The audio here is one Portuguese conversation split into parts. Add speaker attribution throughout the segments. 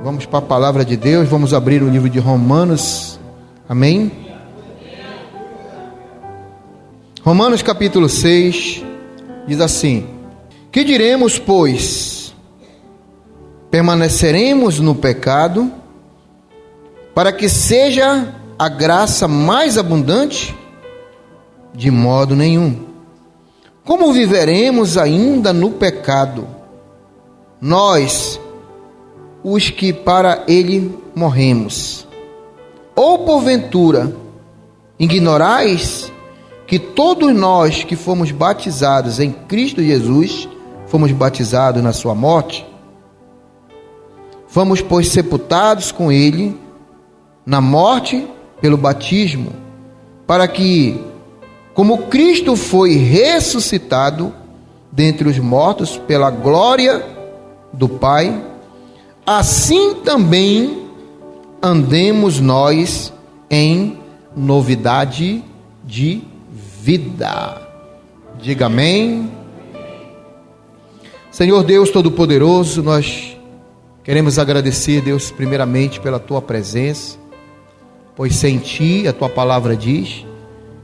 Speaker 1: Vamos para a palavra de Deus, vamos abrir o livro de Romanos, amém? Romanos capítulo 6, diz assim: que diremos, pois? Permaneceremos no pecado, para que seja a graça mais abundante? De modo nenhum. Como viveremos ainda no pecado, nós, os que para ele morremos? Ou porventura ignorais que todos nós que fomos batizados em Cristo Jesus, fomos batizados na sua morte? Fomos, pois, sepultados com ele na morte pelo batismo, para que, como Cristo foi ressuscitado dentre os mortos pela glória do Pai, assim também andemos nós em novidade de vida. Diga amém. Senhor Deus Todo-Poderoso, nós queremos agradecer, Deus, primeiramente pela Tua presença, pois sem Ti, a Tua palavra diz,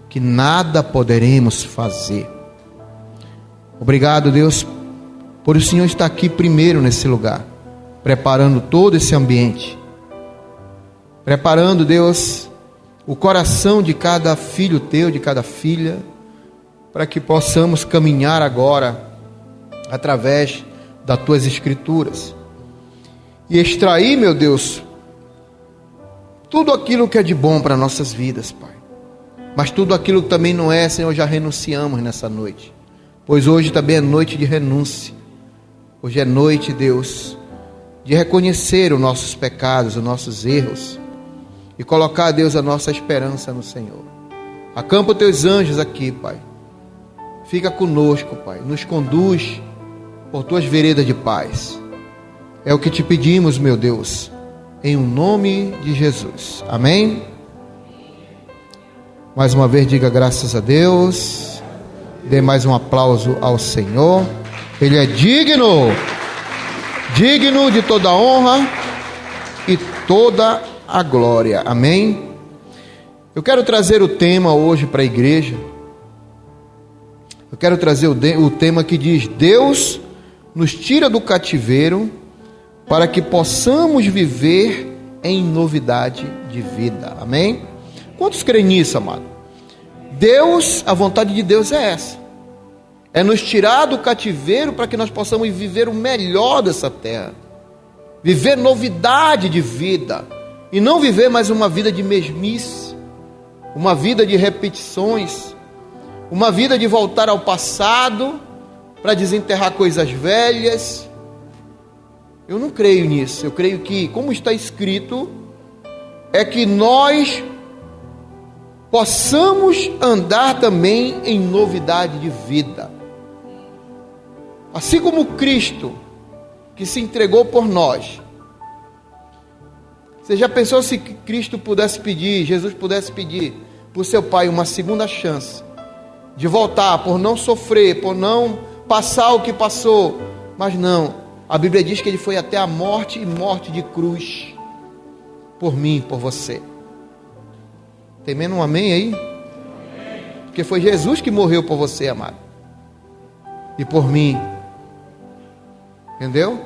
Speaker 1: que nada poderemos fazer. Obrigado, Deus, por o Senhor estar aqui primeiro nesse lugar, preparando todo esse ambiente, preparando, Deus, o coração de cada filho Teu, de cada filha, para que possamos caminhar agora através das Tuas Escrituras e extrair, meu Deus, tudo aquilo que é de bom para nossas vidas, Pai. Mas tudo aquilo que também não é, Senhor, já renunciamos nessa noite. Pois hoje também é noite de renúncia. Hoje é noite, Deus, de reconhecer os nossos pecados, os nossos erros. E colocar, Deus, a nossa esperança no Senhor. Acampa os Teus anjos aqui, Pai. Fica conosco, Pai. Nos conduz por Tuas veredas de paz. É o que Te pedimos, meu Deus, em nome de Jesus. Amém? Mais uma vez diga graças a Deus. Dê mais um aplauso ao Senhor. Ele é digno de toda a honra e toda a glória. Amém? Eu quero trazer o tema hoje para a igreja. Eu quero trazer o tema que diz: Deus nos tira do cativeiro para que possamos viver em novidade de vida. Amém? Quantos creem nisso, amado? Deus, a vontade de Deus é essa. É nos tirar do cativeiro para que nós possamos viver o melhor dessa terra. Viver novidade de vida. E não viver mais uma vida de mesmice. Uma vida de repetições. Uma vida de voltar ao passado para desenterrar coisas velhas. Eu não creio nisso. Eu creio que, como está escrito, é que nós possamos andar também em novidade de vida. Assim como Cristo, que se entregou por nós. Você já pensou se Cristo pudesse pedir, Jesus pudesse pedir para o seu Pai uma segunda chance de voltar, por não sofrer, por não passar o que passou? Mas não, a Bíblia diz que Ele foi até a morte, e morte de cruz, por mim, por você. Tem menos um amém aí? Porque foi Jesus que morreu por você, amado, e por mim. Entendeu?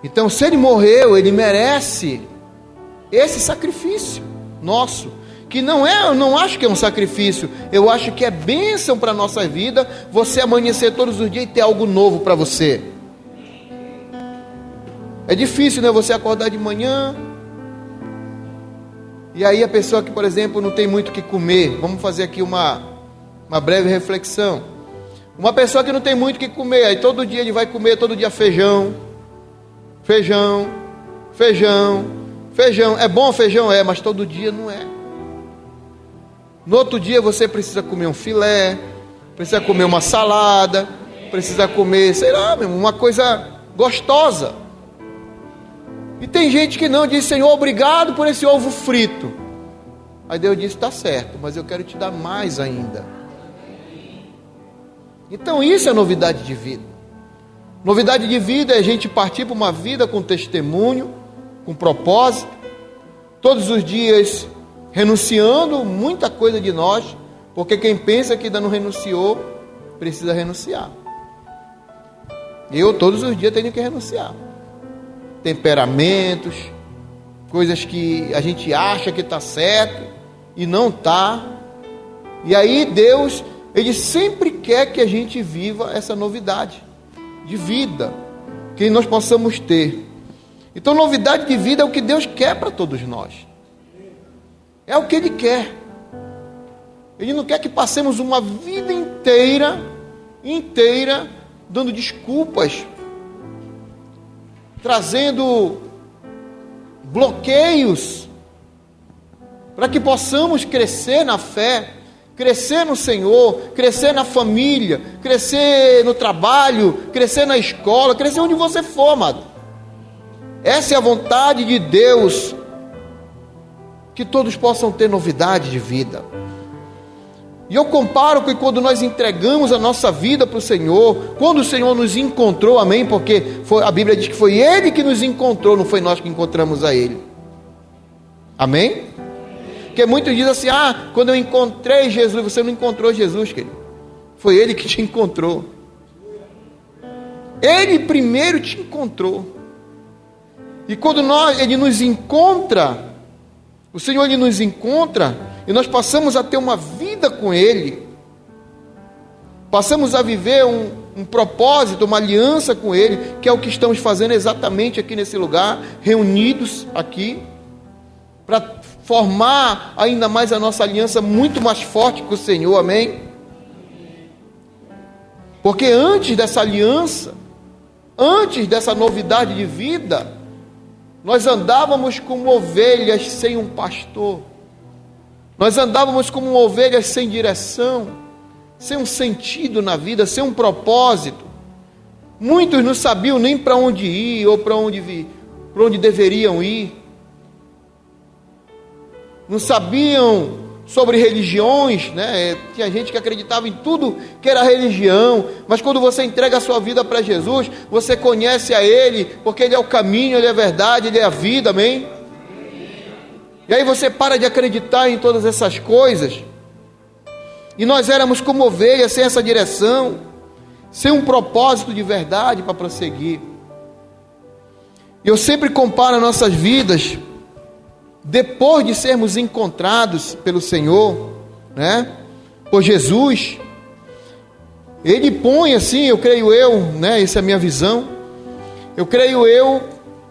Speaker 1: Então, se Ele morreu, Ele merece esse sacrifício nosso, que não é, eu não acho que é um sacrifício, eu acho que é bênção para a nossa vida, você amanhecer todos os dias e ter algo novo para você. É difícil, né? Você acordar de manhã, e aí a pessoa que, por exemplo, não tem muito o que comer, vamos fazer aqui uma breve reflexão. Uma pessoa que não tem muito o que comer, aí todo dia ele vai comer, todo dia feijão. É bom feijão? É, mas todo dia não é. No outro dia você precisa comer um filé, precisa comer uma salada, precisa comer, sei lá, uma coisa gostosa. E tem gente que não, diz: Senhor, obrigado por esse ovo frito. Aí Deus diz: está certo, mas eu quero te dar mais ainda. Então isso é novidade de vida. Novidade de vida é a gente partir para uma vida com testemunho, com propósito, todos os dias renunciando muita coisa de nós, porque quem pensa que ainda não renunciou, precisa renunciar. Eu todos os dias tenho que renunciar. Temperamentos, coisas que a gente acha que está certo e não está. E aí Deus, Ele sempre quer que a gente viva essa novidade de vida, que nós possamos ter. Então, novidade de vida é o que Deus quer para todos nós. É o que Ele quer. Ele não quer que passemos uma vida inteira, dando desculpas, trazendo bloqueios, para que possamos crescer na fé, crescer no Senhor, crescer na família, crescer no trabalho, crescer na escola, crescer onde você for, amado. Essa é a vontade de Deus, que todos possam ter novidade de vida. E eu comparo que quando nós entregamos a nossa vida para o Senhor, quando o Senhor nos encontrou, amém? Porque a Bíblia diz que foi Ele que nos encontrou, não foi nós que encontramos a Ele. Amém? Porque muitos dizem assim, quando eu encontrei Jesus, você não encontrou Jesus, querido. Foi Ele que te encontrou. Ele primeiro te encontrou. E quando Ele nos encontra, o Senhor Ele nos encontra, e nós passamos a ter uma vida com Ele, passamos a viver um propósito, uma aliança com Ele, que é o que estamos fazendo exatamente aqui nesse lugar, reunidos aqui, para formar ainda mais a nossa aliança muito mais forte com o Senhor, amém? Porque antes dessa aliança, antes dessa novidade de vida, nós andávamos como ovelhas sem um pastor, nós andávamos como ovelhas sem direção, sem um sentido na vida, sem um propósito. Muitos não sabiam nem para onde ir ou para onde deveriam ir. Não sabiam sobre religiões, né? Tinha gente que acreditava em tudo que era religião, mas quando você entrega a sua vida para Jesus, você conhece a Ele, porque Ele é o caminho, Ele é a verdade, Ele é a vida, amém? E aí você para de acreditar em todas essas coisas. E nós éramos como ovelhas, sem essa direção, sem um propósito de verdade para prosseguir. E eu sempre comparo nossas vidas, depois de sermos encontrados pelo Senhor, né, por Jesus, Ele põe assim, eu creio eu, né, essa é a minha visão, eu creio eu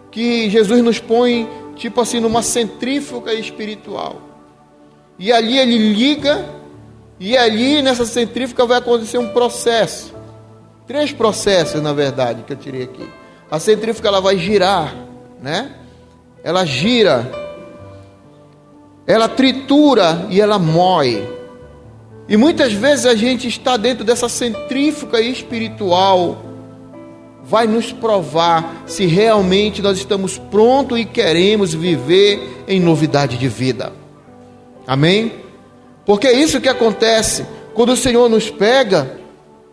Speaker 1: que Jesus nos põe tipo assim numa centrífuga espiritual, e ali Ele liga, e ali nessa centrífuga vai acontecer um processo, 3 processos na verdade que eu tirei aqui. A centrífuga ela vai girar, né, ela gira, ela tritura e ela moe, e muitas vezes a gente está dentro dessa centrífuga espiritual, vai nos provar se realmente nós estamos prontos e queremos viver em novidade de vida, amém? Porque é isso que acontece, quando o Senhor nos pega,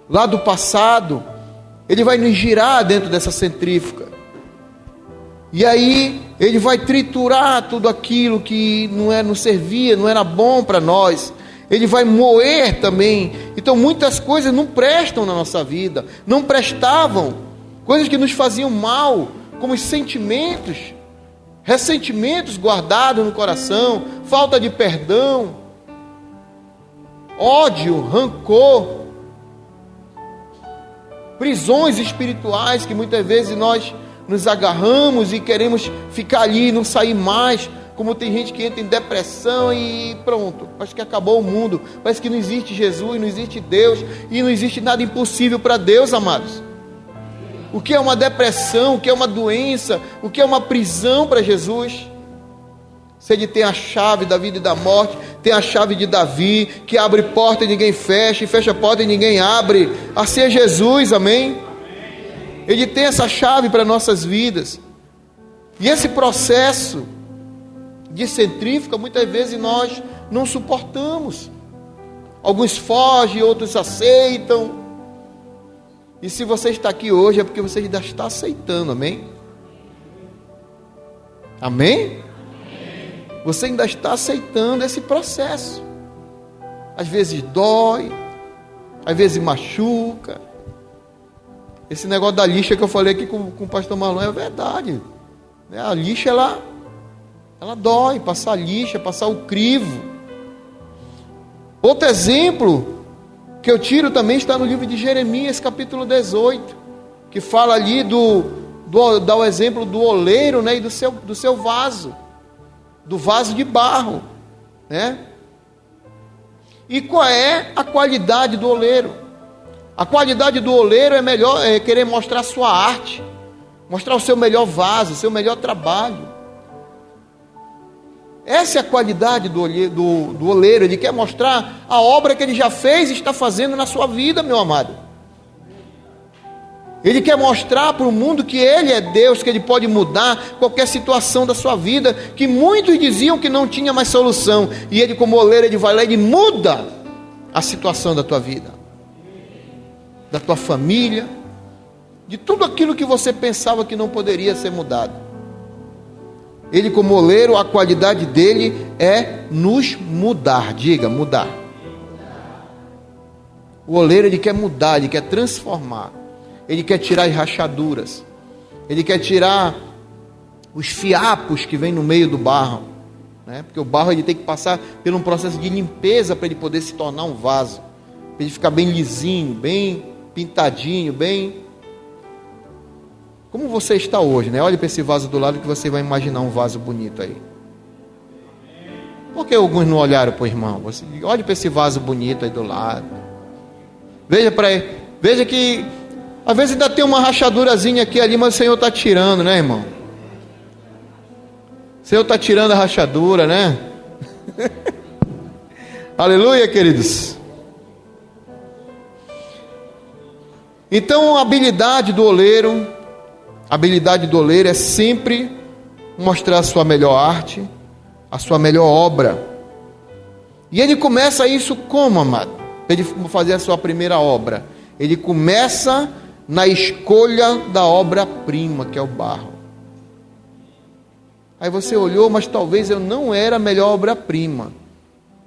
Speaker 1: lá do passado, Ele vai nos girar dentro dessa centrífuga, e aí Ele vai triturar tudo aquilo que não servia, não era bom para nós, Ele vai moer também, então muitas coisas não prestam na nossa vida, não prestavam, coisas que nos faziam mal, como os sentimentos, ressentimentos guardados no coração, falta de perdão, ódio, rancor, prisões espirituais que muitas vezes nós nos agarramos e queremos ficar ali e não sair mais, como tem gente que entra em depressão e pronto, parece que acabou o mundo, parece que não existe Jesus, não existe Deus, e não existe nada impossível para Deus, amados. O que é uma depressão, o que é uma doença, o que é uma prisão para Jesus? Se Ele tem a chave da vida e da morte, tem a chave de Davi, que abre porta e ninguém fecha, e fecha porta e ninguém abre, assim é Jesus, amém? Ele tem essa chave para nossas vidas, e esse processo de centrífuga, muitas vezes nós não suportamos, alguns fogem, outros aceitam, e se você está aqui hoje é porque você ainda está aceitando, amém? Amém? Você ainda está aceitando esse processo. Às vezes dói, às vezes machuca. Esse negócio da lixa que eu falei aqui com o pastor Marlon é verdade. A lixa, ela dói, passar lixa, passar o crivo. Outro exemplo que eu tiro também está no livro de Jeremias, capítulo 18, que fala ali dá o exemplo do oleiro, né, e do seu vaso, do vaso de barro, né? E qual é a qualidade do oleiro? A qualidade do oleiro é querer mostrar a sua arte, mostrar o seu melhor vaso, o seu melhor trabalho. Essa é a qualidade do oleiro. Ele quer mostrar a obra que ele já fez e está fazendo na sua vida, meu amado. Ele quer mostrar para o mundo que ele é Deus, que ele pode mudar qualquer situação da sua vida, que muitos diziam que não tinha mais solução, e ele, como oleiro, ele vai lá e ele muda a situação da tua vida, da tua família, de tudo aquilo que você pensava que não poderia ser mudado. Ele, como oleiro, a qualidade dele é nos mudar. Diga, mudar. O oleiro, ele quer mudar, ele quer transformar. Ele quer tirar as rachaduras. Ele quer tirar os fiapos que vem no meio do barro, né? Porque o barro, ele tem que passar por um processo de limpeza para ele poder se tornar um vaso, para ele ficar bem lisinho, bem pintadinho, bem... Como você está hoje, né? Olhe para esse vaso do lado que você vai imaginar um vaso bonito aí. Por que alguns não olharam para o irmão? Olhe para esse vaso bonito aí do lado. Veja para ele. Veja que às vezes ainda tem uma rachadurazinha aqui ali, mas o Senhor está tirando, né, irmão? O Senhor está tirando a rachadura, né? Aleluia, queridos. Então, a habilidade do oleiro é sempre mostrar a sua melhor arte, a sua melhor obra. E ele começa isso como, amado? Para ele fazer a sua primeira obra. Ele começa na escolha da obra-prima, que é o barro. Aí você olhou, mas talvez eu não era a melhor obra-prima.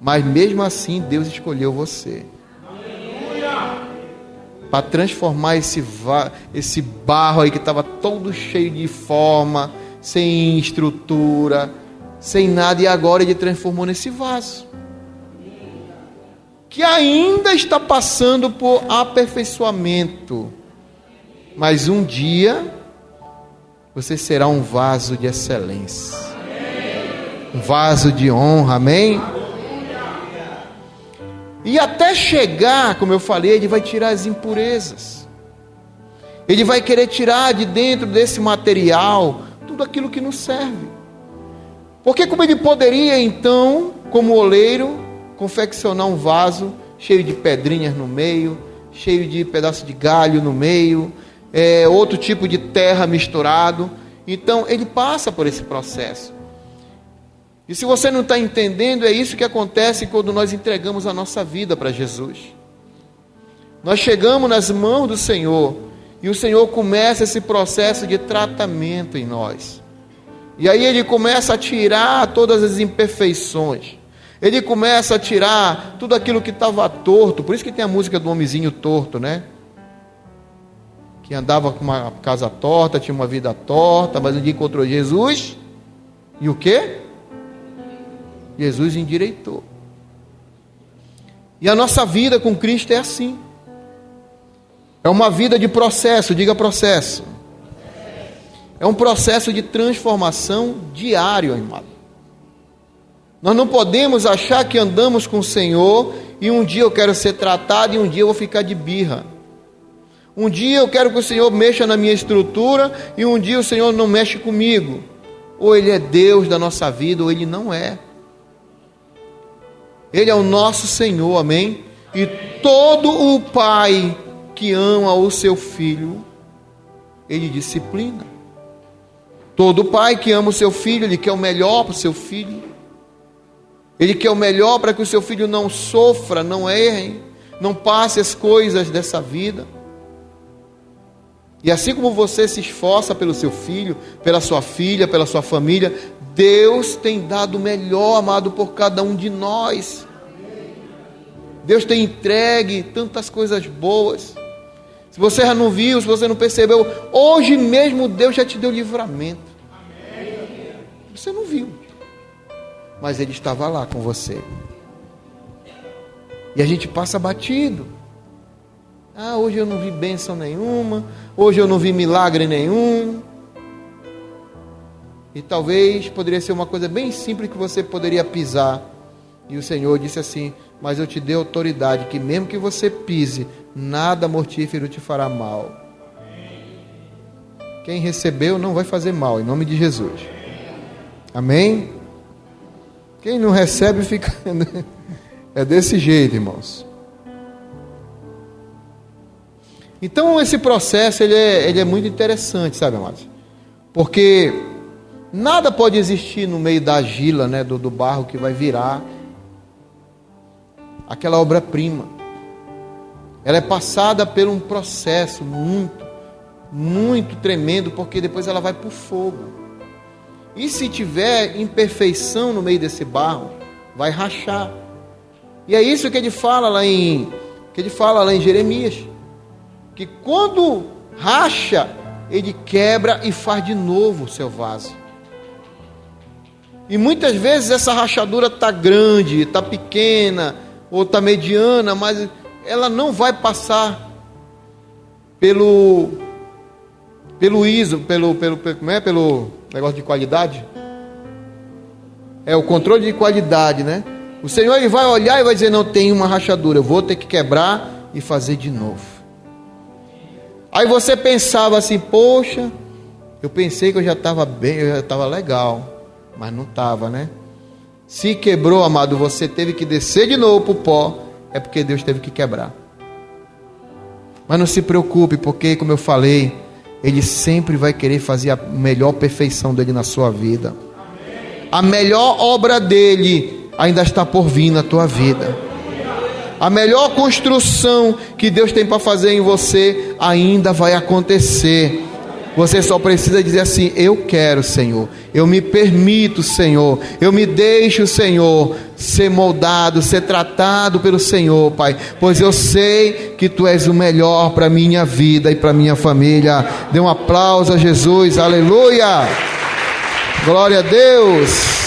Speaker 1: Mas mesmo assim, Deus escolheu você. Para transformar esse barro aí que estava todo cheio de forma, sem estrutura, sem nada, e agora ele transformou nesse vaso, que ainda está passando por aperfeiçoamento, mas um dia você será um vaso de excelência, um vaso de honra, amém? E até chegar, como eu falei, ele vai tirar as impurezas. Ele vai querer tirar de dentro desse material tudo aquilo que não serve. Porque como ele poderia, então, como oleiro, confeccionar um vaso cheio de pedrinhas no meio, cheio de pedaço de galho no meio, outro tipo de terra misturado. Então, ele passa por esse processo. E se você não está entendendo, é isso que acontece quando nós entregamos a nossa vida para Jesus. Nós chegamos nas mãos do Senhor, e o Senhor começa esse processo de tratamento em nós. E aí ele começa a tirar todas as imperfeições. Ele começa a tirar tudo aquilo que estava torto. Por isso que tem a música do homenzinho torto, né? Que andava com uma casa torta, tinha uma vida torta, mas um dia encontrou Jesus. E o quê? Jesus endireitou. E a nossa vida com Cristo é assim. É uma vida de processo, diga processo. É um processo de transformação diário, irmão. Nós não podemos achar que andamos com o Senhor e um dia eu quero ser tratado e um dia eu vou ficar de birra. Um dia eu quero que o Senhor mexa na minha estrutura e um dia o Senhor não mexe comigo. Ou Ele é Deus da nossa vida ou Ele não é. Ele é o nosso Senhor, amém? E todo o pai que ama o seu filho, ele disciplina. Todo pai que ama o seu filho, ele quer o melhor para o seu filho. Ele quer o melhor para que o seu filho não sofra, não erre, não passe as coisas dessa vida. E assim como você se esforça pelo seu filho, pela sua filha, pela sua família, Deus tem dado o melhor, amado, por cada um de nós. Deus tem entregue tantas coisas boas. Se você já não viu, se você não percebeu, hoje mesmo Deus já te deu livramento. Você não viu, mas Ele estava lá com você. E a gente passa batido. Hoje eu não vi bênção nenhuma, hoje eu não vi milagre nenhum. E talvez poderia ser uma coisa bem simples que você poderia pisar. E o Senhor disse assim: mas eu te dei autoridade, que mesmo que você pise, nada mortífero te fará mal. Quem recebeu não vai fazer mal, em nome de Jesus. Amém? Quem não recebe fica... É desse jeito, irmãos. Então esse processo ele é muito interessante, sabe, amados? Porque nada pode existir no meio da argila, né, do barro que vai virar aquela obra-prima. Ela é passada por um processo muito tremendo, porque depois ela vai para o fogo. E se tiver imperfeição no meio desse barro, vai rachar. E é isso que ele fala lá em Jeremias, que quando racha, ele quebra e faz de novo o seu vaso. E muitas vezes essa rachadura está grande, está pequena, ou está mediana, mas ela não vai passar pelo ISO, pelo negócio de qualidade. É o controle de qualidade, né? O Senhor ele vai olhar e vai dizer: não, tem uma rachadura, eu vou ter que quebrar e fazer de novo. Aí você pensava assim: poxa, eu pensei que eu já estava bem, eu já estava legal, mas não estava, né? Se quebrou, amado, você teve que descer de novo para o pó, é porque Deus teve que quebrar. Mas não se preocupe, porque, como eu falei, Ele sempre vai querer fazer a melhor perfeição dEle na sua vida. A melhor obra dEle ainda está por vir na tua vida. A melhor construção que Deus tem para fazer em você ainda vai acontecer. Você só precisa dizer assim: eu quero, Senhor, eu me permito, Senhor, eu me deixo, Senhor, ser moldado, ser tratado pelo Senhor, Pai, pois eu sei que Tu és o melhor para a minha vida e para a minha família. Dê um aplauso a Jesus, aleluia, glória a Deus.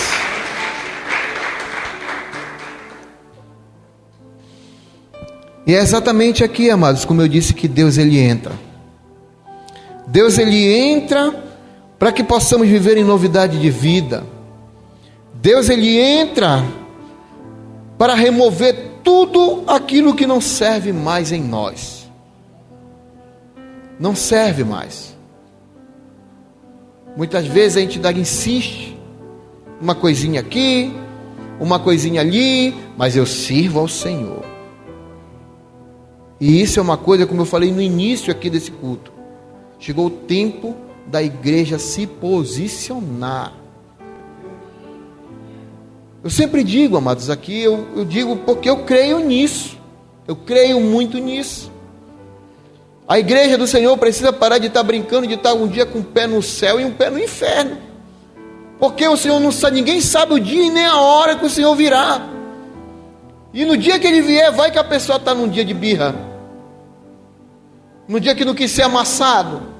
Speaker 1: E é exatamente aqui, amados, como eu disse, que Deus ele entra. Deus ele entra para que possamos viver em novidade de vida. Deus ele entra para remover tudo aquilo que não serve mais em nós. Não serve mais. Muitas vezes a gente insiste, uma coisinha aqui, uma coisinha ali, mas eu sirvo ao Senhor. E isso é uma coisa, como eu falei no início aqui desse culto. Chegou o tempo da igreja se posicionar. Eu sempre digo, amados, aqui, eu digo porque eu creio nisso. Eu creio muito nisso. A igreja do Senhor precisa parar de estar brincando, de estar um dia com um pé no céu e um pé no inferno. Porque o Senhor não sabe, ninguém sabe o dia e nem a hora que o Senhor virá. E no dia que Ele vier, vai que a pessoa está num dia de birra. No dia que não quis ser amassado.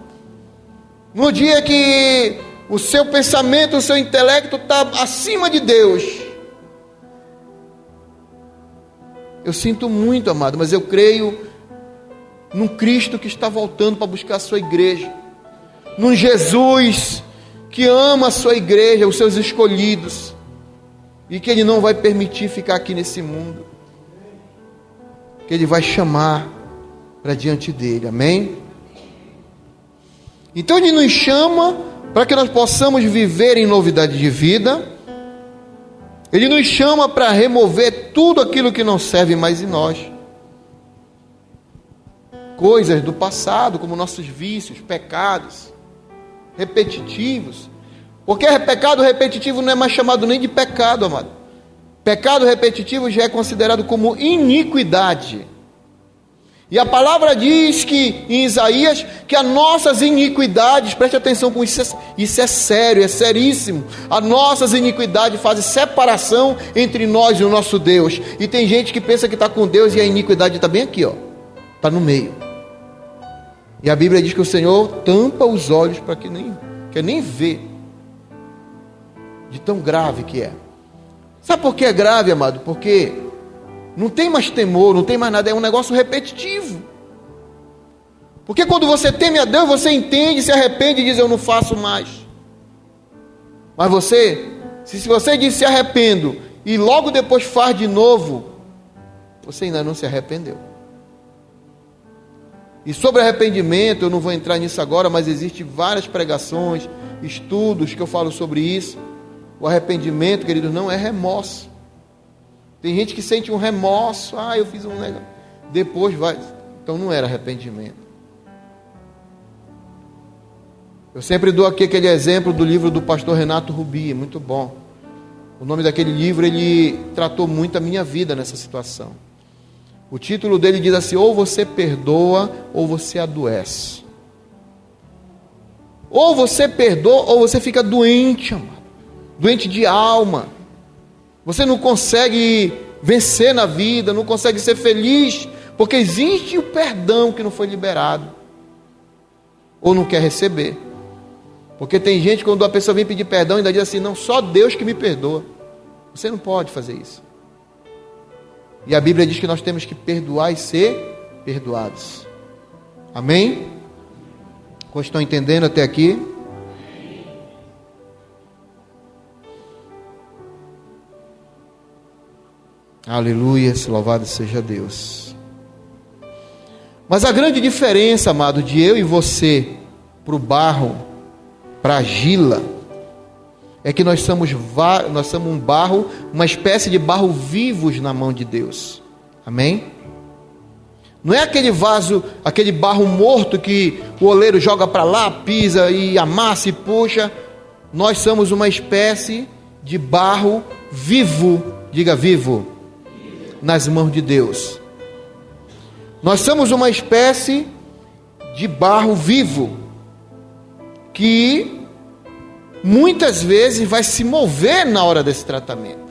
Speaker 1: No dia que o seu pensamento, o seu intelecto está acima de Deus. Eu sinto muito, amado, mas eu creio num Cristo que está voltando para buscar a sua igreja. Num Jesus que ama a sua igreja, os seus escolhidos. E que Ele não vai permitir ficar aqui nesse mundo. Que Ele vai chamar para diante dele, amém? Então Ele nos chama para que nós possamos viver em novidade de vida. Ele nos chama para remover tudo aquilo que não serve mais em nós. Coisas do passado, como nossos vícios, pecados repetitivos. Porque pecado repetitivo não é mais chamado nem de pecado, amado. Pecado repetitivo já é considerado como iniquidade. E a palavra diz que, em Isaías, que as nossas iniquidades, preste atenção com isso, isso é sério, é seríssimo. As nossas iniquidades fazem separação entre nós e o nosso Deus. E tem gente que pensa que está com Deus e a iniquidade está bem aqui, ó, está no meio. E a Bíblia diz que o Senhor tampa os olhos para que nem vê, de tão grave que é. Sabe por que é grave, amado? Porque não tem mais temor, não tem mais nada, é um negócio repetitivo. Porque quando você teme a Deus, você entende, se arrepende e diz: eu não faço mais. Mas se você diz se arrependo e logo depois faz de novo, você ainda não se arrependeu. E sobre arrependimento, eu não vou entrar nisso agora, mas existem várias pregações, estudos que eu falo sobre isso. O arrependimento, querido, não é remorso. Tem gente que sente um remorso, eu fiz um negócio, depois vai, então não era arrependimento. Eu sempre dou aqui aquele exemplo do livro do pastor Renato Rubi, muito bom. O nome daquele livro, ele tratou muito a minha vida nessa situação. O título dele diz assim: ou você perdoa, ou você adoece. Ou você perdoa, ou você fica doente, amado. Doente de alma. Você não consegue vencer na vida, não consegue ser feliz, porque existe o perdão que não foi liberado, ou não quer receber. Porque tem gente, quando a pessoa vem pedir perdão, ainda diz assim: não, só Deus que me perdoa. Você não pode fazer isso. E a Bíblia diz que nós temos que perdoar e ser perdoados. Amém? Como estão entendendo até aqui? Aleluia, louvado seja Deus. Mas a grande diferença, amado, de eu e você para o barro, para a argila, é que nós somos um barro, uma espécie de barro vivos na mão de Deus. Amém? Não é aquele vaso, aquele barro morto que o oleiro joga para lá, pisa e amassa e puxa. Nós somos uma espécie de barro vivo, diga vivo, nas mãos de Deus. Nós somos uma espécie de barro vivo que muitas vezes vai se mover na hora desse tratamento,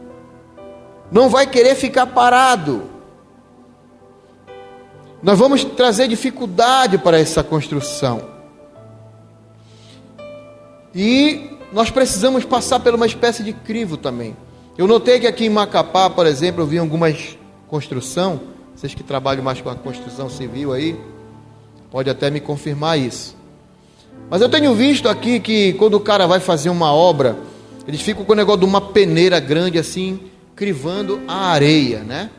Speaker 1: não vai querer ficar parado. Nós vamos trazer dificuldade para essa construção, e nós precisamos passar por uma espécie de crivo também. Eu notei que aqui em Macapá, por exemplo, eu vi algumas construção, vocês que trabalham mais com a construção civil aí, pode até me confirmar isso. Mas eu tenho visto aqui que quando o cara vai fazer uma obra, eles ficam com o negócio de uma peneira grande assim, crivando a areia, né?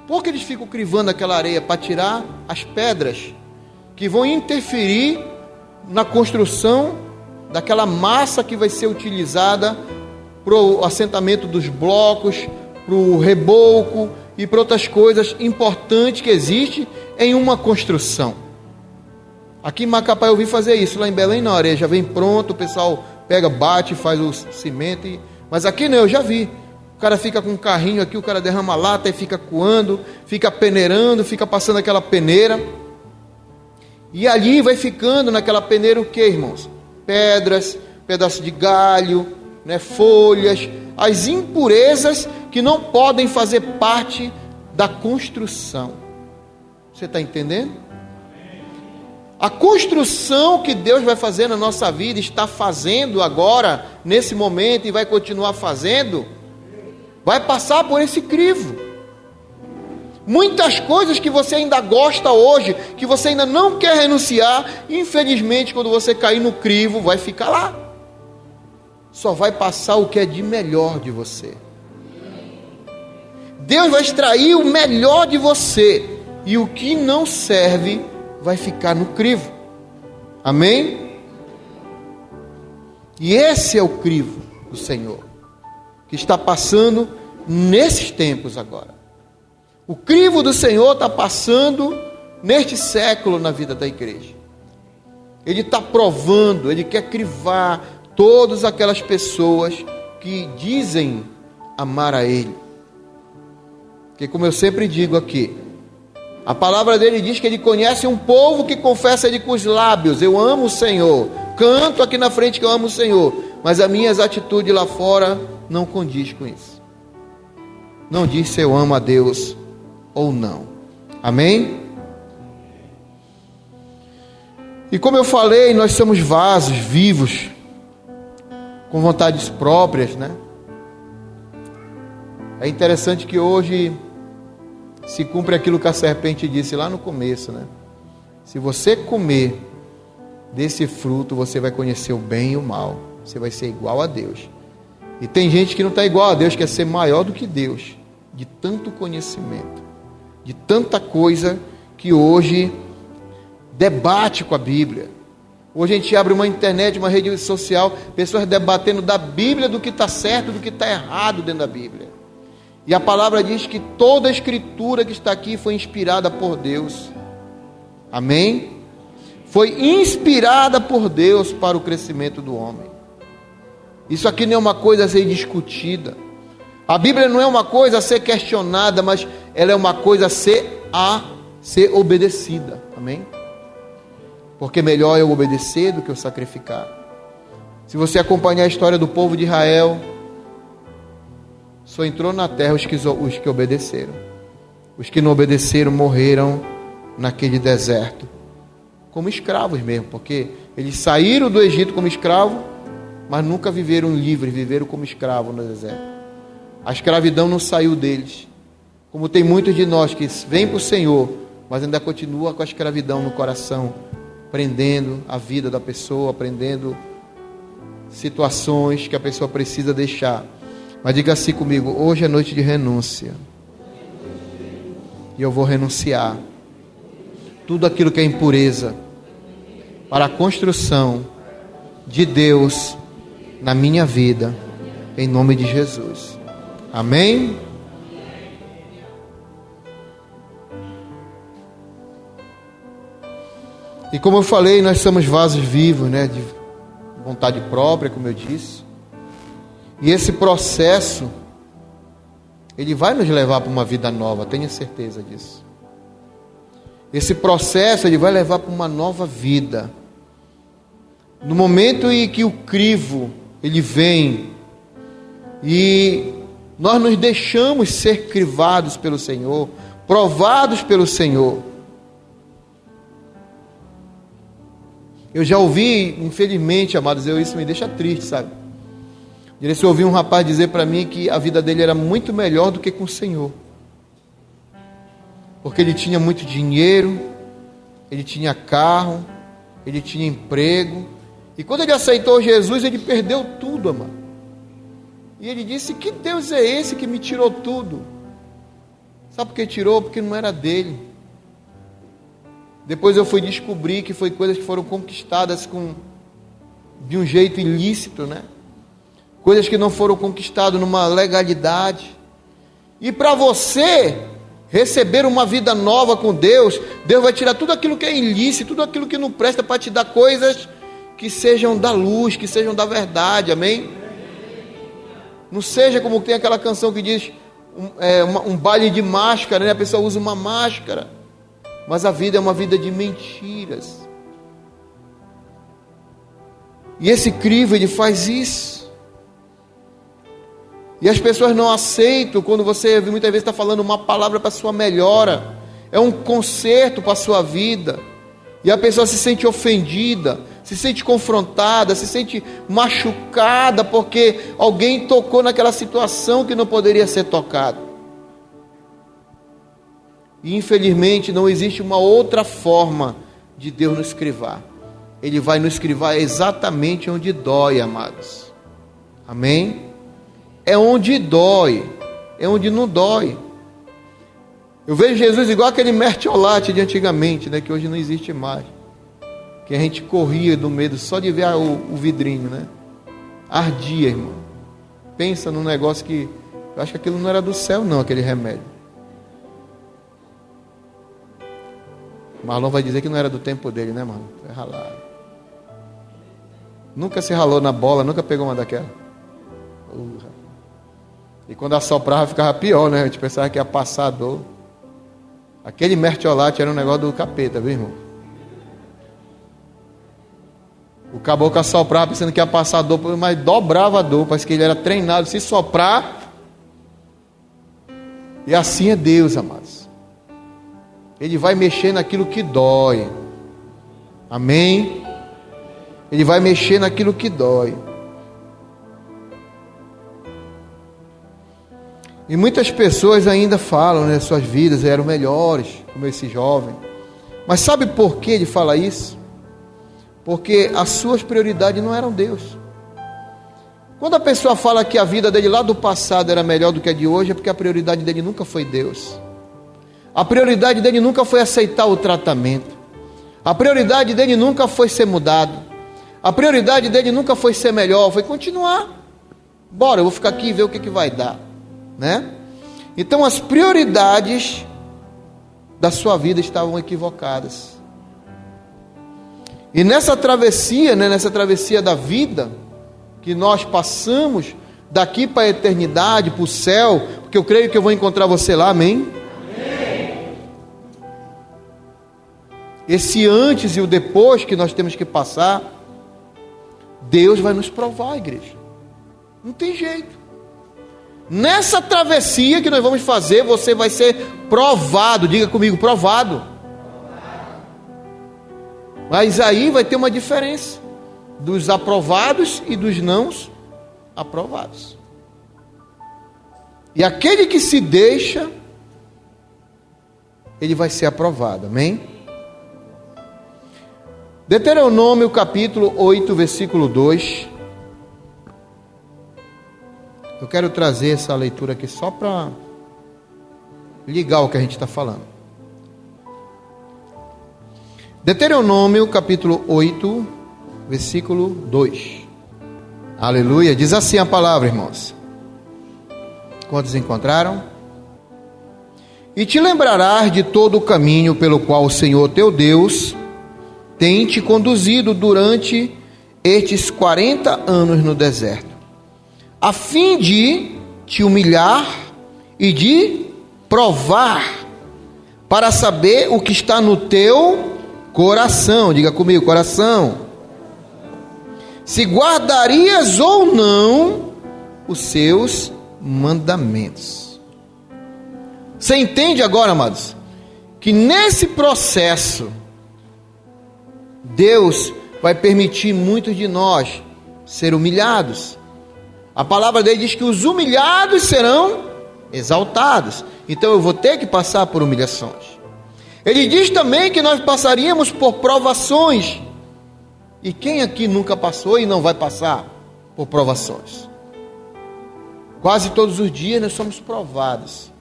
Speaker 1: Por que eles ficam crivando aquela areia? Para tirar as pedras que vão interferir na construção daquela massa que vai ser utilizada para o assentamento dos blocos, para o reboco e para outras coisas importantes que existem em uma construção. Aqui em Macapá eu vi fazer isso, lá em Belém não, a areia já vem pronto, o pessoal pega, bate, faz o cimento, mas aqui não, eu já vi. O cara fica com um carrinho aqui, o cara derrama lata e fica coando, fica peneirando, fica passando aquela peneira. E ali vai ficando naquela peneira o que, irmãos? Pedras, pedaços de galho, né, folhas, as impurezas que não podem fazer parte da construção. Você está entendendo? A construção que Deus vai fazer na nossa vida, está fazendo agora, nesse momento, e vai continuar fazendo, vai passar por esse crivo. Muitas coisas que você ainda gosta hoje, que você ainda não quer renunciar, infelizmente, quando você cair no crivo, vai ficar lá. Só vai passar o que é de melhor de você. Deus vai extrair o melhor de você, e o que não serve vai ficar no crivo. Amém? E esse é o crivo do Senhor, que está passando nesses tempos agora. O crivo do Senhor está passando neste século na vida da igreja. Ele está provando, Ele quer crivar todas aquelas pessoas que dizem amar a Ele. Porque como eu sempre digo aqui, A palavra dele diz que ele conhece um povo que confessa ele com os lábios: eu amo o Senhor, canto aqui na frente que eu amo o Senhor, mas as minhas atitudes lá fora não condiz com isso. Não diz se eu amo a Deus ou não. Amém? E como eu falei, nós somos vasos vivos, com vontades próprias, né? É interessante que hoje se cumpre aquilo que a serpente disse lá no começo, né? Se você comer desse fruto, você vai conhecer o bem e o mal. Você vai ser igual a Deus. E tem gente que não está igual a Deus, quer ser maior do que Deus, de tanto conhecimento, de tanta coisa que hoje debate com a Bíblia. Hoje a gente abre uma internet, uma rede social, pessoas debatendo da Bíblia, do que está certo, do que está errado dentro da Bíblia. E a palavra diz que toda a escritura que está aqui foi inspirada por Deus. Amém? Foi inspirada por Deus para o crescimento do homem. Isso aqui não é uma coisa a ser discutida. A Bíblia não é uma coisa a ser questionada, mas ela é uma coisa a ser obedecida. Amém? Porque melhor é eu obedecer do que eu sacrificar. Se você acompanhar a história do povo de Israel, só entrou na terra os que obedeceram. Os que não obedeceram morreram naquele deserto, como escravos mesmo, porque eles saíram do Egito como escravos, mas nunca viveram livres, viveram como escravos no deserto. A escravidão não saiu deles, como tem muitos de nós que vêm para o Senhor, mas ainda continua com a escravidão no coração, prendendo a vida da pessoa, prendendo situações que a pessoa precisa deixar. Mas diga assim comigo: hoje é noite de renúncia, e eu vou renunciar tudo aquilo que é impureza, para a construção de Deus na minha vida, em nome de Jesus. Amém? E como eu falei, nós somos vasos vivos, né, de vontade própria, como eu disse. E esse processo, ele vai nos levar para uma vida nova, tenha certeza disso. Esse processo, ele vai levar para uma nova vida. No momento em que o crivo, ele vem, e nós nos deixamos ser crivados pelo Senhor, provados pelo Senhor. Eu já ouvi, infelizmente, amados, isso me deixa triste, sabe? Eu ouvi um rapaz dizer para mim que a vida dele era muito melhor do que com o Senhor. Porque ele tinha muito dinheiro, ele tinha carro, ele tinha emprego. E quando ele aceitou Jesus, ele perdeu tudo, amado. E ele disse: que Deus é esse que me tirou tudo? Sabe por que tirou? Porque não era dele. Depois eu fui descobrir que foi coisas que foram conquistadas de um jeito ilícito, né? Coisas que não foram conquistadas numa legalidade. E para você receber uma vida nova com Deus, Deus vai tirar tudo aquilo que é ilícito, tudo aquilo que não presta, para te dar coisas que sejam da luz, que sejam da verdade, amém? Não seja como tem aquela canção que diz um baile de máscara, né? A pessoa usa uma máscara, mas a vida é uma vida de mentiras. E esse crivo, ele faz isso. E as pessoas não aceitam quando você muitas vezes está falando uma palavra para a sua melhora, é um conserto para a sua vida, e a pessoa se sente ofendida, se sente confrontada, se sente machucada, porque alguém tocou naquela situação que não poderia ser tocado. E infelizmente não existe uma outra forma de Deus nos crivar. Ele vai nos crivar exatamente onde dói, amados. Amém? É onde dói, é onde não dói. Eu vejo Jesus igual aquele mertiolate de antigamente, né, que hoje não existe mais. Que a gente corria do medo só de ver o vidrinho, né? Ardia, irmão. Pensa num negócio que... eu acho que aquilo não era do céu não, aquele remédio. Marlon vai dizer que não era do tempo dele, né, mano? Foi ralado. Nunca se ralou na bola, nunca pegou uma daquela. E quando assoprava ficava pior, né? A gente pensava que ia passar a dor. Aquele mertiolate era um negócio do capeta, viu, irmão? O caboclo assoprava pensando que ia passar a dor, mas dobrava a dor, parece que ele era treinado. Se soprar, e assim é Deus, amados. Ele vai mexer naquilo que dói. Amém? Ele vai mexer naquilo que dói. E muitas pessoas ainda falam, né, suas vidas eram melhores, como esse jovem. Mas sabe por que ele fala isso? Porque as suas prioridades não eram Deus. Quando a pessoa fala que a vida dele lá do passado era melhor do que a de hoje, é porque a prioridade dele nunca foi Deus. A prioridade dele nunca foi aceitar o tratamento. A prioridade dele nunca foi ser mudado. A prioridade dele nunca foi ser melhor, foi continuar. Bora, eu vou ficar aqui e ver o que vai dar, né? Então as prioridades da sua vida estavam equivocadas. E nessa travessia, né, nessa travessia da vida, que nós passamos daqui para a eternidade, para o céu, porque eu creio que eu vou encontrar você lá, amém? Amém. Esse antes e o depois que nós temos que passar, Deus vai nos provar, igreja. Não tem jeito. Nessa travessia que nós vamos fazer, você vai ser provado, diga comigo, provado. Mas aí vai ter uma diferença dos aprovados e dos não aprovados. E aquele que se deixa, ele vai ser aprovado, amém? Deuteronômio capítulo 8, versículo 2. Eu quero trazer essa leitura aqui só para ligar o que a gente está falando. Deuteronômio capítulo 8, versículo 2. Aleluia. Diz assim a palavra, irmãos. Quantos encontraram? E te lembrarás de todo o caminho pelo qual o Senhor teu Deus tem te conduzido durante estes 40 anos no deserto, a fim de te humilhar e de provar, para saber o que está no teu coração. Diga comigo, coração. Se guardarias ou não os seus mandamentos. Você entende agora, amados, que nesse processo Deus vai permitir muitos de nós ser humilhados. A palavra dele diz que os humilhados serão exaltados. Então eu vou ter que passar por humilhações. Ele diz também que nós passaríamos por provações. E quem aqui nunca passou e não vai passar por provações? Quase todos os dias nós somos provados.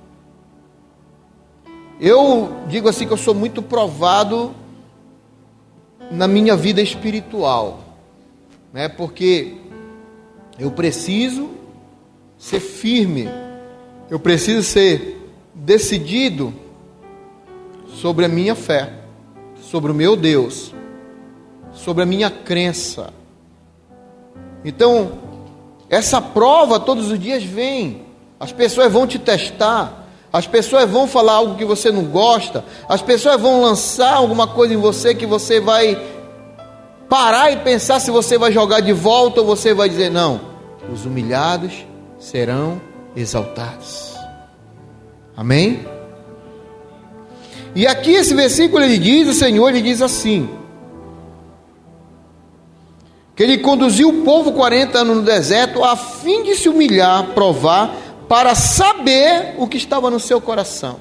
Speaker 1: Eu digo assim que eu sou muito provado na minha vida espiritual, né? Porque eu preciso ser firme, eu preciso ser decidido sobre a minha fé, sobre o meu Deus, sobre a minha crença. Então, essa prova todos os dias vem. As pessoas vão te testar, as pessoas vão falar algo que você não gosta, as pessoas vão lançar alguma coisa em você que você vai parar e pensar se você vai jogar de volta ou você vai dizer não. Os humilhados serão exaltados. Amém? E aqui esse versículo ele diz, o Senhor ele diz assim, que ele conduziu o povo 40 anos no deserto a fim de se humilhar, provar, para saber o que estava no seu coração.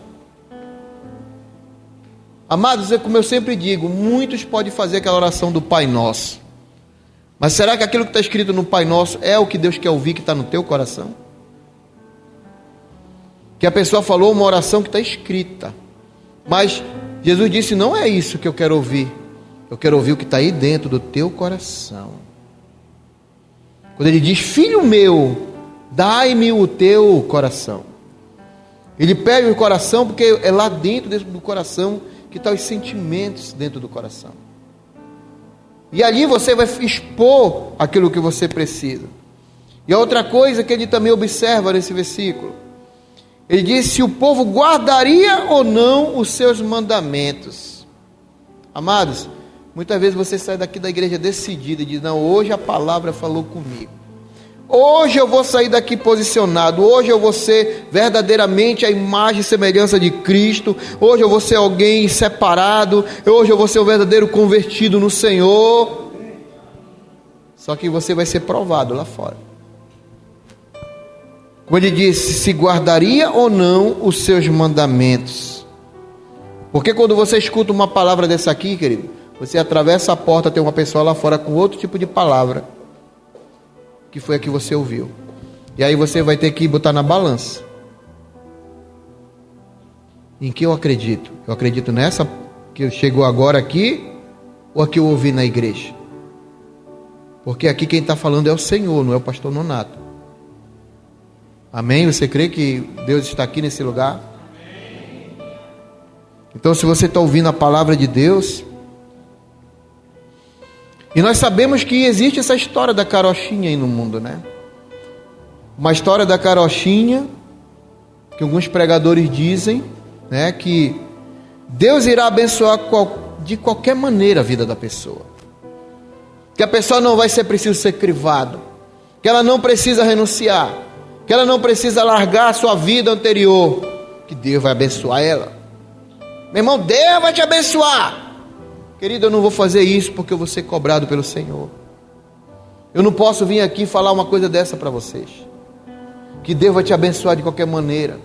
Speaker 1: Amados, é como eu sempre digo, muitos podem fazer aquela oração do Pai Nosso, mas será que aquilo que está escrito no Pai Nosso é o que Deus quer ouvir que está no teu coração? Que a pessoa falou uma oração que está escrita, mas Jesus disse, não é isso que eu quero ouvir. Eu quero ouvir o que está aí dentro do teu coração. Quando ele diz, filho meu, dai-me o teu coração. Ele pede o coração porque é lá dentro do coração que estão os sentimentos dentro do coração. E ali você vai expor aquilo que você precisa. E a outra coisa que ele também observa nesse versículo, Ele diz se o povo guardaria ou não os seus mandamentos. Amados, muitas vezes você sai daqui da igreja decidido e diz, não, hoje a palavra falou comigo. Hoje eu vou sair daqui posicionado. Hoje eu vou ser verdadeiramente a imagem e semelhança de Cristo. Hoje eu vou ser alguém separado. Hoje eu vou ser o verdadeiro convertido no Senhor. Só que você vai ser provado lá fora. Como ele disse, se guardaria ou não os seus mandamentos. Porque quando você escuta uma palavra dessa aqui, querido, você atravessa a porta, tem uma pessoa lá fora com outro tipo de palavra, que foi a que você ouviu. E aí você vai ter que botar na balança. Em que eu acredito? Eu acredito nessa que chegou agora aqui, ou a que eu ouvi na igreja? Porque aqui quem está falando é o Senhor, não é o pastor Nonato. Amém? Você crê que Deus está aqui nesse lugar? Então, se você está ouvindo a palavra de Deus, e nós sabemos que existe essa história da carochinha aí no mundo, né? Uma história da carochinha, que alguns pregadores dizem, né, que Deus irá abençoar de qualquer maneira a vida da pessoa. Que a pessoa não vai ser preciso ser crivado, que ela não precisa renunciar, que ela não precisa largar a sua vida anterior, que Deus vai abençoar ela. Meu irmão, Deus vai te abençoar. Querido, eu não vou fazer isso porque eu vou ser cobrado pelo Senhor. Eu não posso vir aqui falar uma coisa dessa para vocês, que Deus vai te abençoar de qualquer maneira.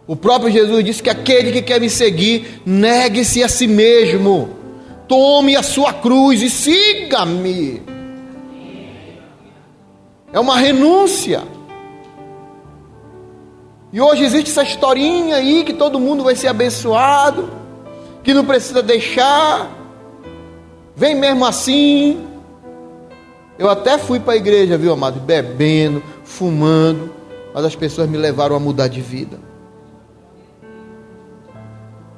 Speaker 1: O próprio Jesus disse que aquele que quer me seguir, negue-se a si mesmo, tome a sua cruz e siga-me. É uma renúncia. E hoje existe essa historinha aí que todo mundo vai ser abençoado, que não precisa deixar, vem mesmo assim. Eu até fui para a igreja, viu, amado, bebendo, fumando, mas as pessoas me levaram a mudar de vida.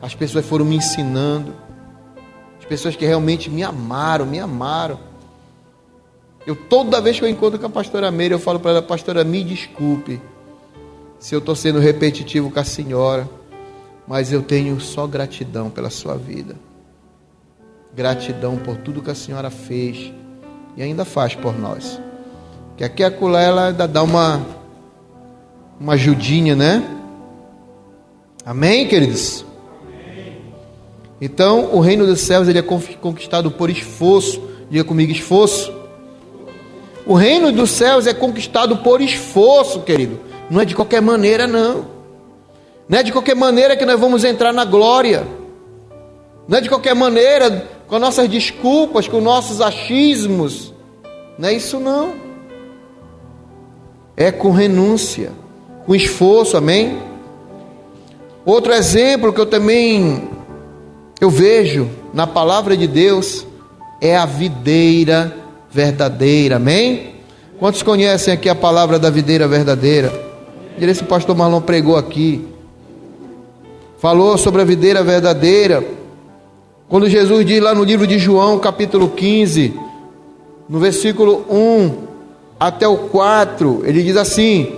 Speaker 1: As pessoas foram me ensinando, as pessoas que realmente me amaram. Toda vez que eu encontro com a pastora Meire, eu falo para ela, pastora, me desculpe se eu estou sendo repetitivo com a senhora, mas eu tenho só gratidão pela sua vida, gratidão por tudo que a senhora fez e ainda faz por nós, que aqui e acolá ela ainda dá uma ajudinha, né? Amém, queridos? Amém. Então o reino dos céus ele é conquistado por esforço. Diga comigo, esforço. O reino dos céus é conquistado por esforço, querido. Não é de qualquer maneira, não. Não é de qualquer maneira que nós vamos entrar na glória. Não é de qualquer maneira, com nossas desculpas, com nossos achismos. Não é isso, não. É com renúncia, com esforço, amém? Outro exemplo que eu vejo na palavra de Deus é a videira verdadeira, amém? Quantos conhecem aqui a palavra da videira verdadeira? Esse pastor Marlon pregou aqui, falou sobre a videira verdadeira, quando Jesus diz lá no livro de João, capítulo 15, no versículo 1 até o 4, ele diz assim: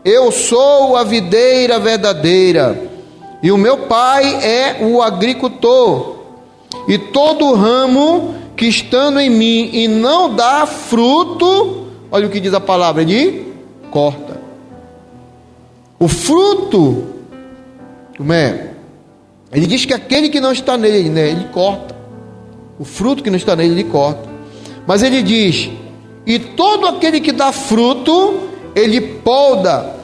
Speaker 1: eu sou a videira verdadeira, e o meu pai é o agricultor, e todo ramo que estando em mim e não dá fruto, olha o que diz a palavra, ele corta. O fruto, como é? Ele diz que aquele que não está nele, né, ele corta. O fruto que não está nele, ele corta. Mas ele diz, e todo aquele que dá fruto, ele poda,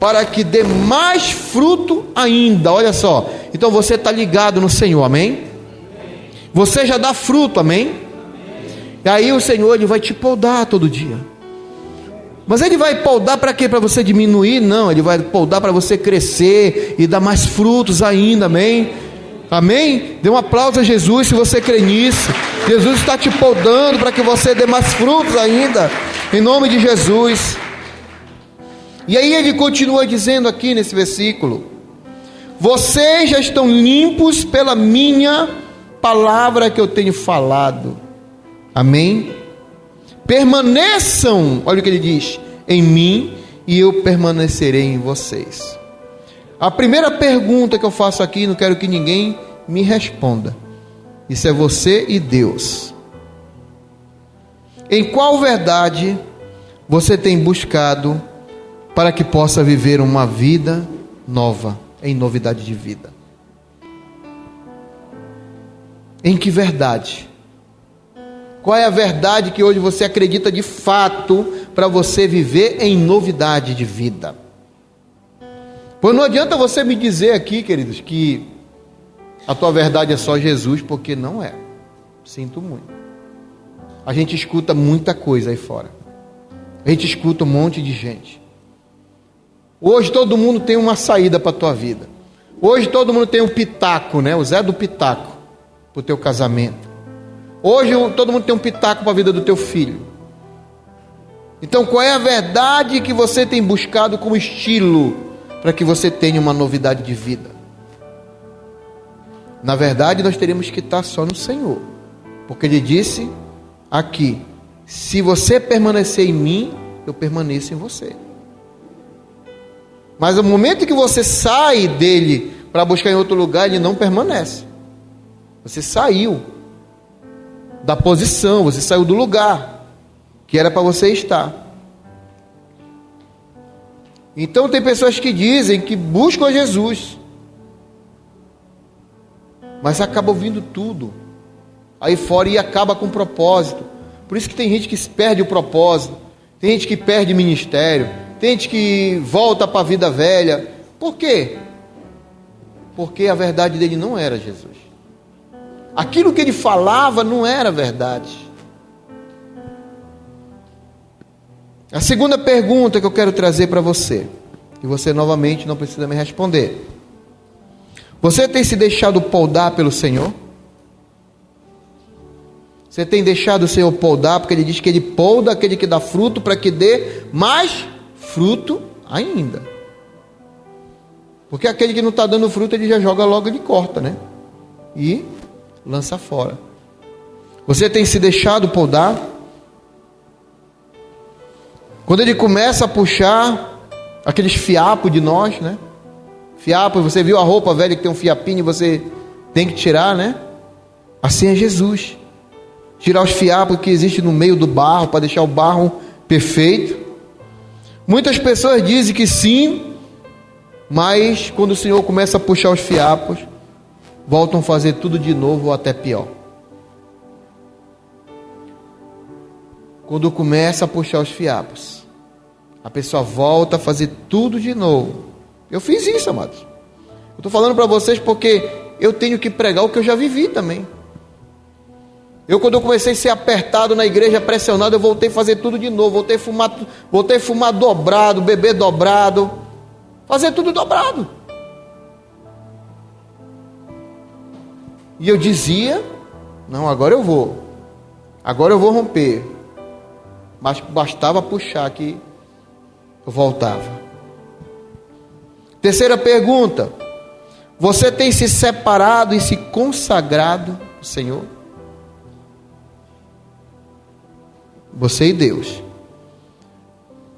Speaker 1: para que dê mais fruto ainda. Olha só, então você está ligado no Senhor, amém? Você já dá fruto, amém? E aí o Senhor, ele vai te podar todo dia. Mas ele vai podar para quê? Para você diminuir? Não, ele vai podar para você crescer e dar mais frutos ainda, amém? Amém? Dê um aplauso a Jesus se você crê nisso. Jesus está te podando para que você dê mais frutos ainda, em nome de Jesus. E aí ele continua dizendo aqui nesse versículo: vocês já estão limpos pela minha palavra que eu tenho falado, amém? Permaneçam, olha o que ele diz, em mim, e eu permanecerei em vocês. A primeira pergunta que eu faço aqui, não quero que ninguém me responda. Isso é você e Deus. Em qual verdade você tem buscado para que possa viver uma vida nova, em novidade de vida? Em que verdade? Qual é a verdade que hoje você acredita de fato para você viver em novidade de vida? Pois não adianta você me dizer aqui, queridos, que a tua verdade é só Jesus, porque não é. Sinto muito. A gente escuta muita coisa aí fora. A gente escuta um monte de gente. Hoje todo mundo tem uma saída para a tua vida. Hoje todo mundo tem um pitaco, né? O Zé do Pitaco para o teu casamento. Hoje todo mundo tem um pitaco para a vida do teu filho. Então qual é a verdade que você tem buscado como estilo para que você tenha uma novidade de vida? Na verdade nós teríamos que estar só no Senhor. Porque Ele disse aqui: se você permanecer em mim, eu permaneço em você. Mas no momento que você sai dele para buscar em outro lugar, ele não permanece. Você saiu da posição, você saiu do lugar que era para você estar. Então tem pessoas que dizem que buscam Jesus, mas acaba ouvindo tudo aí fora e acaba com o propósito. Por isso que tem gente que perde o propósito, tem gente que perde ministério, tem gente que volta para a vida velha. Por quê? Porque a verdade dele não era Jesus. Aquilo que ele falava não era verdade. A segunda pergunta que eu quero trazer para você, e você novamente não precisa me responder: você tem se deixado poldar pelo Senhor? Você tem deixado o Senhor poldar, porque Ele diz que Ele polda aquele que dá fruto para que dê mais fruto ainda. Porque aquele que não está dando fruto, Ele já joga logo, Ele corta, né? E lança fora. Você tem se deixado podar? Quando Ele começa a puxar aqueles fiapos de nós, né? Fiapo, você viu a roupa velha que tem um fiapinho e você tem que tirar, né? Assim é Jesus. Tirar os fiapos que existem no meio do barro, para deixar o barro perfeito. Muitas pessoas dizem que sim, mas quando o Senhor começa a puxar os fiapos, voltam a fazer tudo de novo ou até pior. Quando começa a puxar os fiapos, a pessoa volta a fazer tudo de novo. Eu fiz isso, amados. Eu estou falando para vocês porque eu tenho que pregar o que eu já vivi também. Quando eu comecei a ser apertado na igreja, pressionado, eu voltei a fazer tudo de novo. Voltei a fumar dobrado, beber dobrado, fazer tudo dobrado. E eu dizia: não, agora eu vou romper. Mas bastava puxar que eu voltava. Terceira pergunta: você tem se separado e se consagrado ao Senhor? Você e Deus.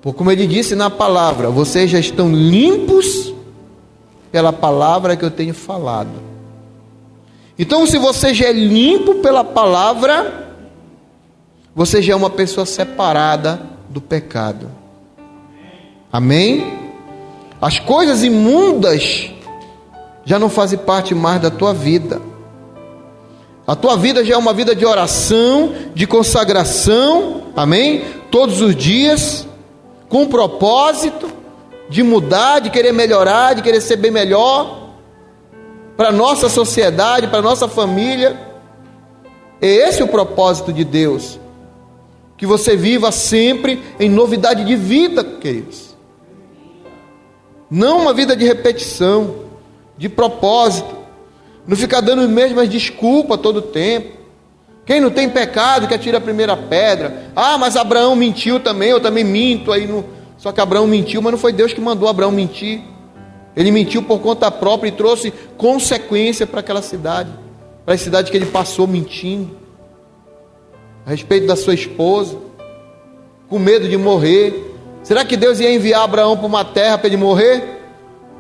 Speaker 1: Porque como Ele disse na palavra, vocês já estão limpos pela palavra que eu tenho falado. Então, se você já é limpo pela palavra, você já é uma pessoa separada do pecado. Amém? As coisas imundas já não fazem parte mais da tua vida. A tua vida já é uma vida de oração, de consagração, amém? Todos os dias, com um propósito de mudar, de querer melhorar, de querer ser bem melhor para a nossa sociedade, para a nossa família. É esse o propósito de Deus. Que você viva sempre em novidade de vida, queridos. Não uma vida de repetição, de propósito. Não ficar dando as mesmas desculpas todo o tempo. Quem não tem pecado que atira a primeira pedra. Ah, mas Abraão mentiu também, eu também minto. Só que Abraão mentiu, mas não foi Deus que mandou Abraão mentir. Ele mentiu por conta própria e trouxe consequência para aquela cidade. Para a cidade que ele passou mentindo. A respeito da sua esposa. Com medo de morrer. Será que Deus ia enviar Abraão para uma terra para ele morrer?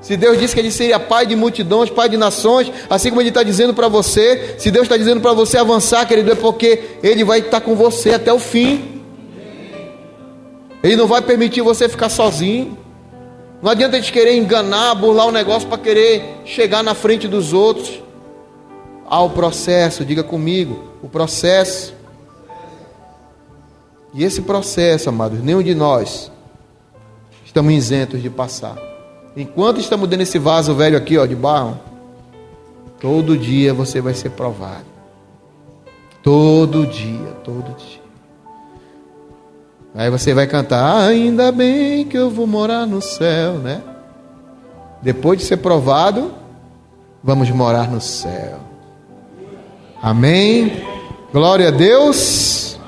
Speaker 1: Se Deus disse que Ele seria pai de multidões, pai de nações, assim como Ele está dizendo para você, se Deus está dizendo para você avançar, querido, é porque Ele vai estar com você até o fim. Ele não vai permitir você ficar sozinho. Não adianta a gente querer enganar, burlar o negócio para querer chegar na frente dos outros. Há o processo, diga comigo, o processo. E esse processo, amados, nenhum de nós estamos isentos de passar. Enquanto estamos dentro desse vaso velho aqui, ó, de barro, todo dia você vai ser provado. Todo dia, todo dia. Aí você vai cantar, ainda bem que eu vou morar no céu, né? Depois de ser provado, vamos morar no céu. Amém? Glória a Deus.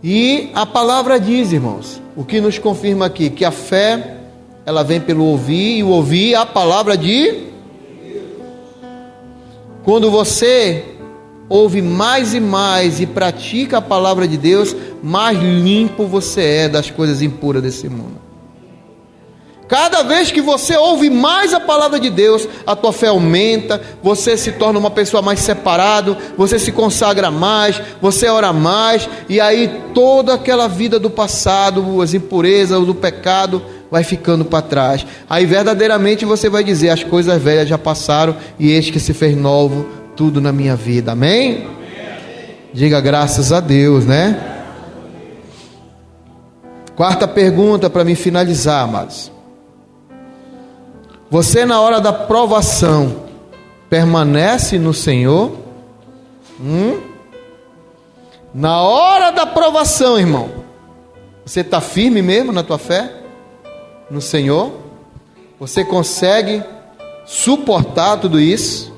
Speaker 1: E a palavra diz, irmãos, o que nos confirma aqui, que a fé, ela vem pelo ouvir, e o ouvir a palavra de... Quando você ouve mais e mais e pratica a palavra de Deus, mais limpo você é das coisas impuras desse mundo. Cada vez que você ouve mais a palavra de Deus, a tua fé aumenta, você se torna uma pessoa mais separada, você se consagra mais, você ora mais, e aí toda aquela vida do passado, as impurezas, do pecado, vai ficando para trás. Aí verdadeiramente você vai dizer, as coisas velhas já passaram, e eis que se fez novo tudo na minha vida. Amém? Diga graças a Deus, né? Quarta pergunta para me finalizar, amados. Você na hora da provação permanece no Senhor? Na hora da provação, irmão, você está firme mesmo na tua fé? No Senhor? Você consegue suportar tudo isso?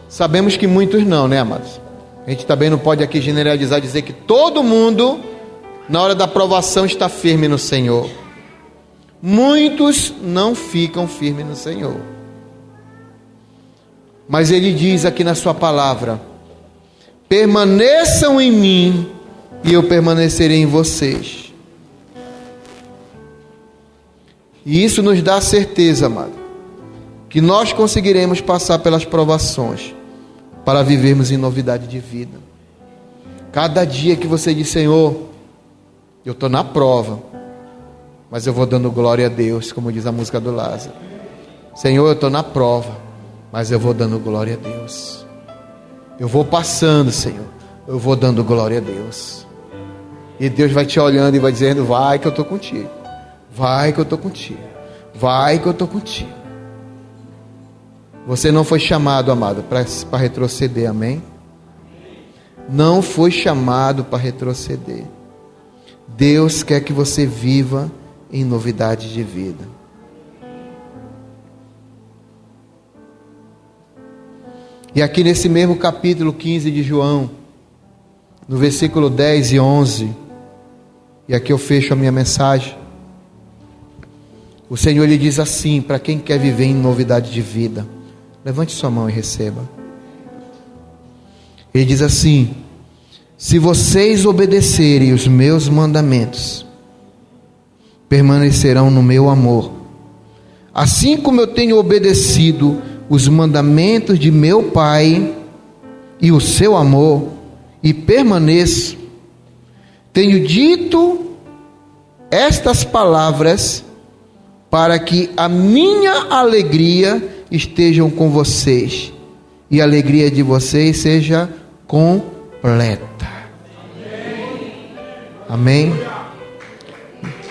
Speaker 1: Sabemos que muitos não, né, amados? A gente também não pode aqui generalizar, dizer que todo mundo na hora da provação está firme no Senhor. Muitos não ficam firmes no Senhor. Mas Ele diz aqui na sua palavra: permaneçam em mim e eu permanecerei em vocês. E isso nos dá a certeza, amado, que nós conseguiremos passar pelas provações para vivermos em novidade de vida. Cada dia que você diz, Senhor, eu estou na prova, mas eu vou dando glória a Deus, como diz a música do Lázaro. Senhor, eu estou na prova, mas eu vou dando glória a Deus. Eu vou passando, Senhor, eu vou dando glória a Deus. E Deus vai te olhando e vai dizendo, vai que eu estou contigo. Vai que eu estou contigo. Vai que eu estou contigo. Você não foi chamado, amado, para retroceder, amém? Não foi chamado para retroceder. Deus quer que você viva em novidade de vida. E aqui nesse mesmo capítulo 15 de João, no versículo 10 e 11, e aqui eu fecho a minha mensagem, o Senhor lhe diz assim, para quem quer viver em novidade de vida, levante sua mão e receba. Ele diz assim: se vocês obedecerem os meus mandamentos, permanecerão no meu amor, assim como eu tenho obedecido os mandamentos de meu Pai e o seu amor, e permaneço. Tenho dito estas palavras para que a minha alegria esteja com vocês e a alegria de vocês seja completa. Amém?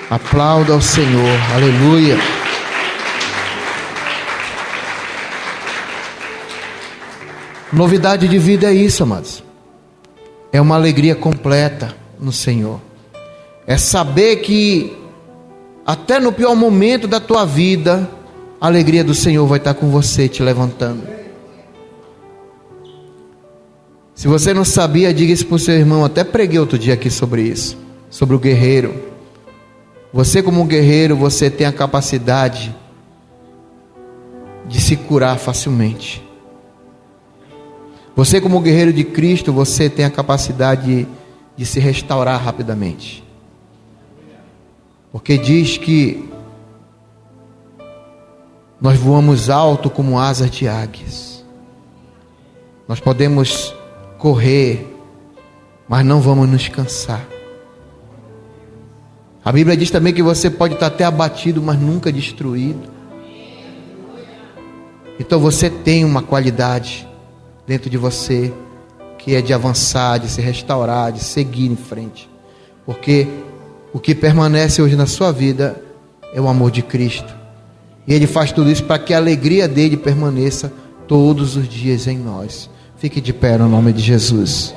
Speaker 1: Aplauda ao Senhor, aleluia. Novidade de vida é isso, amados. É uma alegria completa no Senhor. É saber que até no pior momento da tua vida, a alegria do Senhor vai estar com você, te levantando. Se você não sabia, diga isso para o seu irmão. Até preguei outro dia aqui sobre isso, sobre o guerreiro. Você como um guerreiro, você tem a capacidade de se curar facilmente. Você como guerreiro de Cristo, você tem a capacidade de se restaurar rapidamente. Porque diz que nós voamos alto como asas de águias. Nós podemos correr, mas não vamos nos cansar. A Bíblia diz também que você pode estar até abatido, mas nunca destruído. Então você tem uma qualidade dentro de você, que é de avançar, de se restaurar, de seguir em frente. Porque o que permanece hoje na sua vida é o amor de Cristo. E Ele faz tudo isso para que a alegria dele permaneça todos os dias em nós. Fique de pé no nome de Jesus.